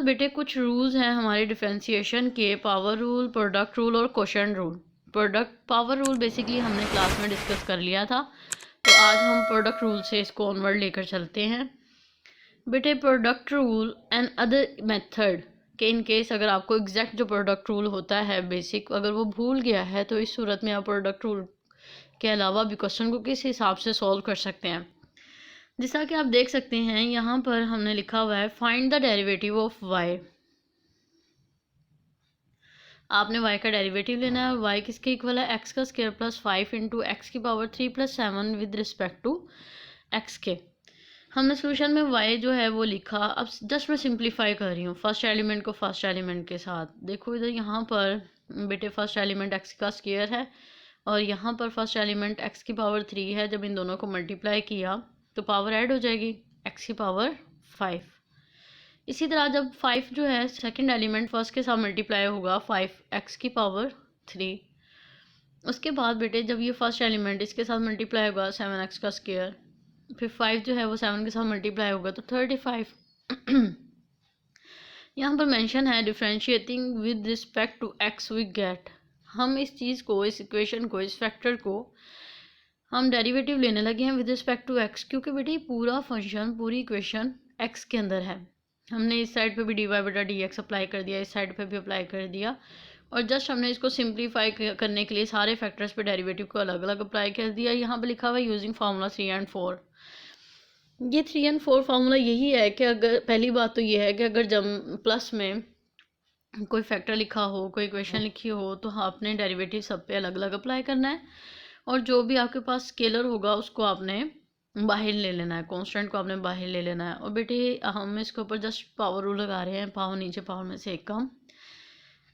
बेटे कुछ रूल्स हैं हमारे डिफरेंशिएशन के, पावर रूल, प्रोडक्ट रूल और quotient rule. Power rule basically हमने क्लास में डिस्कस कर लिया था, तो आज हम प्रोडक्ट रूल से इसको ऑनवर्ड लेकर चलते हैं। बेटे product rule and other method के इन केस अगर आपको एग्जैक्ट जो प्रोडक्ट रूल होता है बेसिक अगर वो भूल गया है, तो इस सूरत में आप प्रोडक्ट रूल के अलावा भी क्वेश्चन को किस हिसाब से सॉल्व कर सकते हैं। जैसा कि आप देख सकते हैं यहाँ पर हमने लिखा हुआ है find the derivative of y. आपने y का डेरिवेटिव लेना है और y किसके इक्वल है, x का स्क्वायर प्लस 5 इंटू एक्स की power 3 plus 7 with respect to x के। हमने सोल्यूशन में y जो है वो लिखा। अब जस्ट मैं सिंप्लीफाई कर रही हूँ फर्स्ट एलिमेंट को फर्स्ट एलिमेंट के साथ। देखो इधर यहाँ पर बेटे फर्स्ट एलिमेंट x का स्क्वायर है और यहाँ पर फर्स्ट एलिमेंट x की पावर 3 है। जब इन दोनों को मल्टीप्लाई किया तो पावर ऐड हो जाएगी x की पावर 5। इसी तरह जब 5 जो है सेकंड एलिमेंट फर्स्ट के साथ मल्टीप्लाई होगा 5x की पावर 3। उसके बाद बेटे जब ये फर्स्ट एलिमेंट इसके साथ मल्टीप्लाई होगा 7x का स्क्वायर, फिर 5 जो है वो 7 के साथ मल्टीप्लाई होगा तो 35। यहाँ पर मेंशन है differentiating with respect to x we get. हम इस चीज़ को, इस इक्वेशन को, इस फैक्टर को हम डेरिवेटिव लेने लगे हैं विद रिस्पेक्ट टू x, क्योंकि बेटे पूरा फंक्शन, पूरी इक्वेशन x के अंदर है। हमने इस साइड पे भी dy बटा dx अप्लाई कर दिया, इस साइड पे भी अप्लाई कर दिया, और जस्ट हमने इसको सिंप्लीफाई करने के लिए सारे फैक्टर्स पे डेरिवेटिव को अलग अलग अप्लाई कर दिया। यहाँ पे लिखा हुआ है यूजिंग फार्मूला 3 एंड 4। ये 3 एंड 4 फार्मूला यही है कि अगर पहली बात तो ये है कि अगर जब प्लस में कोई फैक्टर लिखा हो, कोई इक्वेशन लिखी हो, तो आपने डेरिवेटिव सब पे अलग अलग अप्लाई करना है, और जो भी आपके पास स्केलर होगा उसको आपने बाहर ले लेना है, कांस्टेंट को आपने बाहर ले लेना है। और बेटे हम इसके ऊपर जस्ट पावर रूल लगा रहे हैं, पावर नीचे पावर में से एक कम।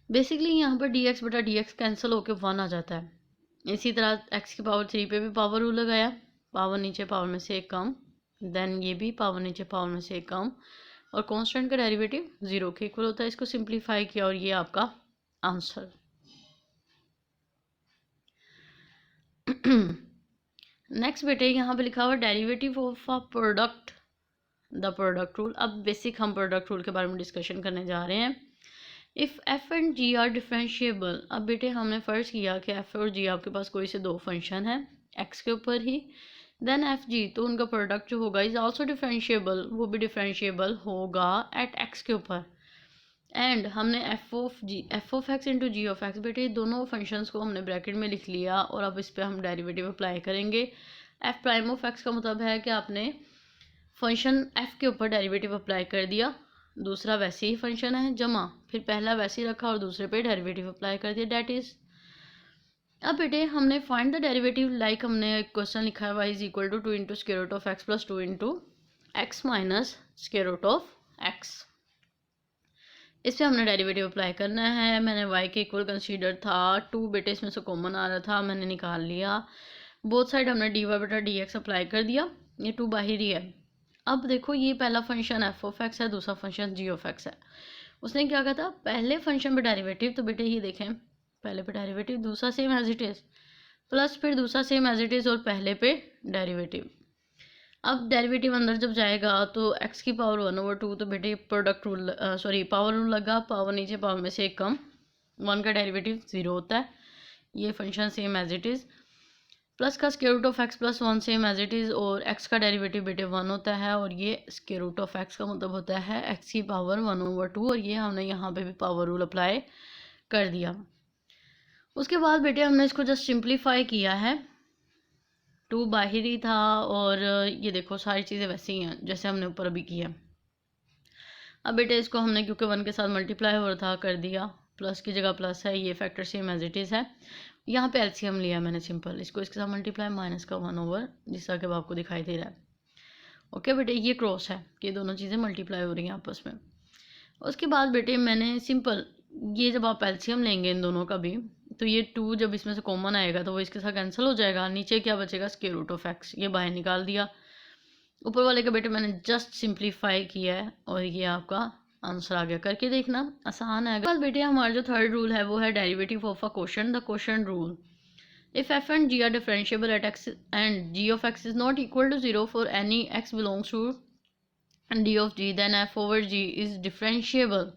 बेसिकली यहाँ पर dx बटा dx कैंसिल होकर 1 आ जाता है। इसी तरह x की पावर 3 पे भी पावर रूल लगाया, पावर नीचे पावर में से एक कम, देन ये भी पावर नीचे पावर में से एक कम, और कांस्टेंट का डेरिवेटिव 0 के इक्वल होता है। इसको सिंप्लीफाई किया और ये आपका आंसर। नेक्स्ट बेटे यहाँ पे लिखा हुआ derivative of a product, the product rule. अब बेसिक हम प्रोडक्ट रूल के बारे में डिस्कशन करने जा रहे हैं। If f and g are differentiable. अब बेटे हमने फ़र्ज किया कि एफ और जी आपके पास कोई से दो फंक्शन है एक्स के ऊपर ही, देन एफ जी, तो उनका प्रोडक्ट जो होगा इज़ आल्सो डिफरेंशिएबल, वो भी डिफरेंशिएबल होगा एट एक्स के ऊपर। एंड हमने f of x into g of x, बेटे दोनों फंक्शंस को हमने ब्रैकेट में लिख लिया और अब इस पर हम डेरिवेटिव अप्लाई करेंगे। एफ प्राइम ऑफ एक्स का मतलब है कि आपने फंक्शन एफ के ऊपर डेरिवेटिव अप्लाई कर दिया, दूसरा वैसे ही फंक्शन है जमा, फिर पहला वैसे ही रखा और दूसरे पे डेरिवेटिव अप्लाई कर दिया, डेट इज। अब बेटे हमने फाइंड द डेरिवेटिव, लाइक हमने क्वेश्चन लिखा है y is equal to 2 into square root of x plus 2 into x minus square root of x. इस पर हमने डेरिवेटिव अप्लाई करना है। मैंने y के इक्वल कंसीडर था, 2 बेटे इसमें से कॉमन आ रहा था, मैंने निकाल लिया। बोथ साइड हमने dy बटा dx अप्लाई कर दिया, ये 2 बाहर ही है। अब देखो ये पहला फंक्शन एफ ऑफ एक्स है, दूसरा फंक्शन जी ऑफ एक्स है। उसने क्या कहा था, पहले फंक्शन पे डेरिवेटिव, तो बेटे ये देखें पहले पे डेरिवेटिव, दूसरा same as it is, plus फिर दूसरा सेम एज इट इज़ और पहले पे डेरिवेटिव। अब डेरिवेटिव अंदर जब जाएगा तो x की पावर 1/2, तो बेटे product rule, sorry power rule लगा, पावर नीचे पावर में से एक कम, 1 का डेरिवेटिव 0 होता है, ये function same as it is, plus का square root of x plus 1 same as it is, और x का डेरिवेटिव बेटे 1 होता है, और ये स्क्वायर रूट ऑफ x का मतलब होता है x की पावर 1/2, और ये हमने यहाँ पे भी पावर रूल अप्लाई कर दिया। उसके बाद बेटे हमने इसको जस्ट सिंप्लीफाई किया है, 2 बाहर ही था और ये देखो सारी चीज़ें वैसे ही हैं जैसे हमने ऊपर अभी किया। अब बेटे इसको हमने क्योंकि 1 के साथ मल्टीप्लाई हो रहा था कर दिया, प्लस की जगह प्लस है, ये factor same as it is है। यहाँ पे एलसीएम लिया मैंने सिंपल, इसको इसके साथ मल्टीप्लाई, माइनस का 1 जिसका कि आपको दिखाई दे रहा है। ओके बेटे ये क्रॉस है कि दोनों चीज़ें मल्टीप्लाई हो रही हैं आपस में। उसके बाद बेटे मैंने सिंपल, ये जब आप एलसीएम लेंगे इन दोनों का भी, तो ये 2 जब इसमें से कॉमन आएगा तो वो इसके साथ कैंसिल हो जाएगा, नीचे क्या बचेगा स्क्वायर रूट ऑफ एक्स, ये बाहर निकाल दिया। ऊपर वाले का बेटे मैंने जस्ट सिंप्लीफाई किया है और ये आपका आंसर आ गया, करके देखना आसान है। अगर बेटे हमारा जो थर्ड रूल है वो है derivative of a quotient, the quotient rule. If f and g are differentiable at x and g of x is not equal to 0 for any x belongs to D of g, then f over g is differentiable.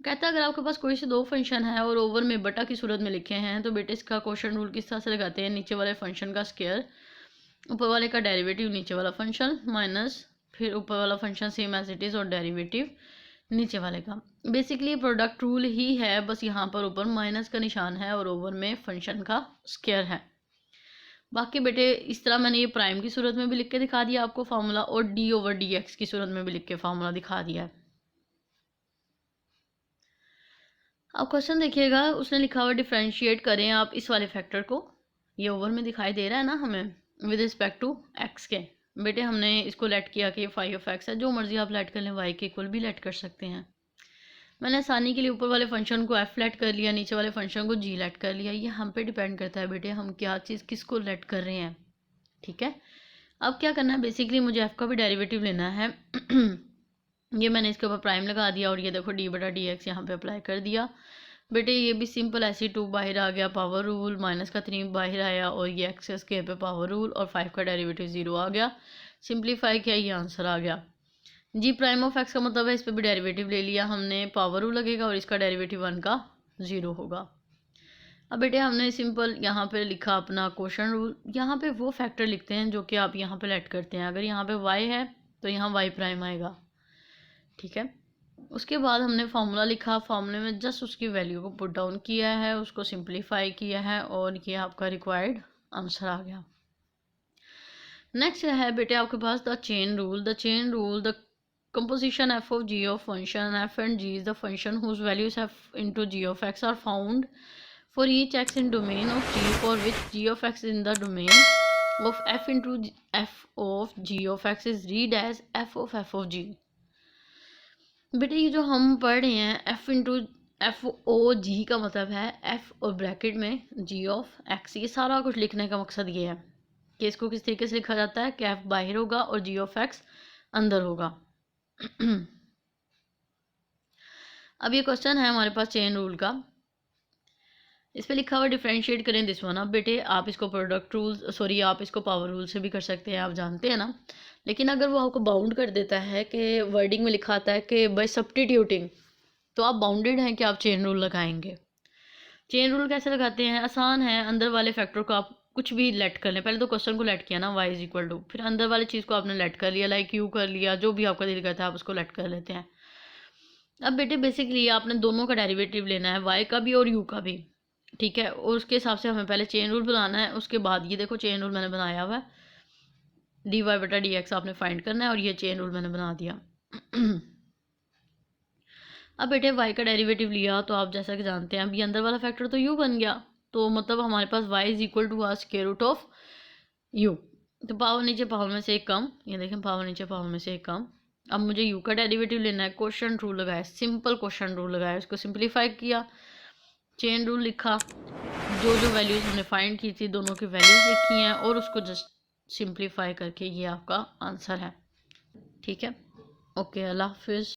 कहता है अगर आपके पास कोई से दो function है और over में बटा की सूरत में लिखे हैं तो बेटे इसका क्वेश्चन रूल किस तरह से लगाते हैं, नीचे वाले फंक्शन का स्क्वायर, ऊपर वाले का डेरिवेटिव नीचे वाला फंक्शन माइनस फिर ऊपर वाला function same as it is और डेरिवेटिव नीचे वाले का। बेसिकली प्रोडक्ट रूल ही है, बस यहाँ पर ऊपर माइनस का निशान है और ओवर में फंक्शन का स्क्वायर है। बाकी बेटे इस तरह मैंने ये प्राइम की सूरत में भी लिख के दिखा दिया आपको फार्मूला, और डी ओवर डी एक्स की सूरत में भी लिख के फार्मूला दिखा दिया है। अब क्वेश्चन देखिएगा, उसने लिखा हुआ डिफ्रेंशिएट करें आप इस वाले फैक्टर को, ये ओवर में दिखाई दे रहा है ना हमें, विद रिस्पेक्ट टू एक्स के। बेटे हमने इसको लेट किया कि ये फाई ऑफ एक्स है, जो मर्जी आप लेट कर लें, वाई के इक्वल भी लेट कर सकते हैं। मैंने आसानी के लिए ऊपर वाले फंक्शन को एफ लेट कर लिया, नीचे वाले फंक्शन को जी लेट कर लिया। ये हम पे डिपेंड करता है बेटे हम क्या चीज़ किसको लेट कर रहे हैं, ठीक है। अब क्या करना है, बेसिकली मुझे एफ का भी डेरिवेटिव लेना है। ये मैंने इसके ऊपर प्राइम लगा दिया और ये देखो डी बटा डी एक्स यहाँ पर अप्लाई कर दिया। बेटे ये भी सिंपल ऐसे 2 बाहर आ गया, पावर रूल, माइनस का 3 बाहर आया और ये एक्स स्क्वायर पे पावर रूल और 5 का डेरिवेटिव 0 आ गया। सिंप्लीफाई किया, ये आंसर आ गया। जी प्राइम ऑफ एक्स का मतलब है इस पर भी डेरिवेटिव ले लिया हमने, पावर रूल लगेगा और इसका डेरिवेटिव 1 का 0 होगा। अब बेटे हमने सिंपल यहाँ पे लिखा अपना क्वेश्चन रूल। यहाँ पे वो फैक्टर लिखते हैं जो कि आप यहाँ पे लेट करते हैं। अगर यहाँ पे वाई है तो यहाँ वाई प्राइम आएगा, ठीक है। उसके बाद हमने फार्मूला लिखा, फार्मूले में जस्ट उसकी वैल्यू को पुट डाउन किया है, उसको सिंप्लीफाई किया है और ये आपका रिक्वायर्ड आंसर आ गया। नेक्स्ट है बेटे आपके पास the chain rule. The chain rule, the composition f of g of function f and g is the function whose values f into g of x are found for each x in domain of g for which g of x in the domain of f into f of g of x is read as f of g। बेटे ये जो हम पढ़ रहे हैं f into F O जी का मतलब है f और ब्रैकेट में g ऑफ x। ये सारा कुछ लिखने का मकसद ये है कि इसको किस तरीके से लिखा जाता है कि f बाहर होगा और g ऑफ x अंदर होगा। अब ये क्वेश्चन है हमारे पास चेन रूल का, इस पे लिखा हुआ डिफरेंशिएट करें दिस वन। अब बेटे आप इसको प्रोडक्ट रूल सॉरी आप इसको पावर रूल से भी कर सकते हैं, आप जानते हैं ना। लेकिन अगर वो आपको बाउंड कर देता है कि वर्डिंग में लिखा आता है कि बाय सब्स्टिट्यूटिंग, तो आप बाउंडेड हैं कि आप चेन रूल लगाएंगे। चेन रूल कैसे लगाते हैं, आसान है। अंदर वाले फैक्टर को आप कुछ भी लेट कर लें, पहले तो क्वेश्चन को लेट किया ना y इज इक्वल टू, फिर अंदर वाली चीज़ को आपने लेट कर लिया, लाइक यू कर लिया, जो भी आपका दिल करता है आप उसको लेट कर लेते हैं। अब बेटे बेसिकली आपने दोनों का डेरिवेटिव लेना है, y का भी और u का भी, ठीक है। और उसके हिसाब से हमें पहले चेन रूल बनाना है, उसके बाद ये देखो चेन रूल मैंने बनाया हुआ है, डी वाई बटा डी एक्स आपने फाइंड करना है और ये चेन रूल मैंने बना दिया। अब बेटे y का डेरिवेटिव लिया तो आप जैसा कि जानते हैं अब ये अंदर वाला फैक्टर तो u बन गया, तो मतलब हमारे पास y is equal to square root of u। तो पावर नीचे पावर में से एक कम, ये देखें पावर नीचे पावर में से एक कम। अब मुझे u का डेरिवेटिव लेना है, क्वेश्चन रूल लगाया, सिंपल क्वेश्चन रूल लगाया, उसको सिंप्लीफाई किया, चेन रूल लिखा, जो जो वैल्यूज़ हमने फाइंड की थी दोनों की वैल्यूज़ लिखी हैं और उसको जस्ट सिंप्लीफाई करके ये आपका आंसर है, ठीक है। ओके, अल्लाह हाफिज़।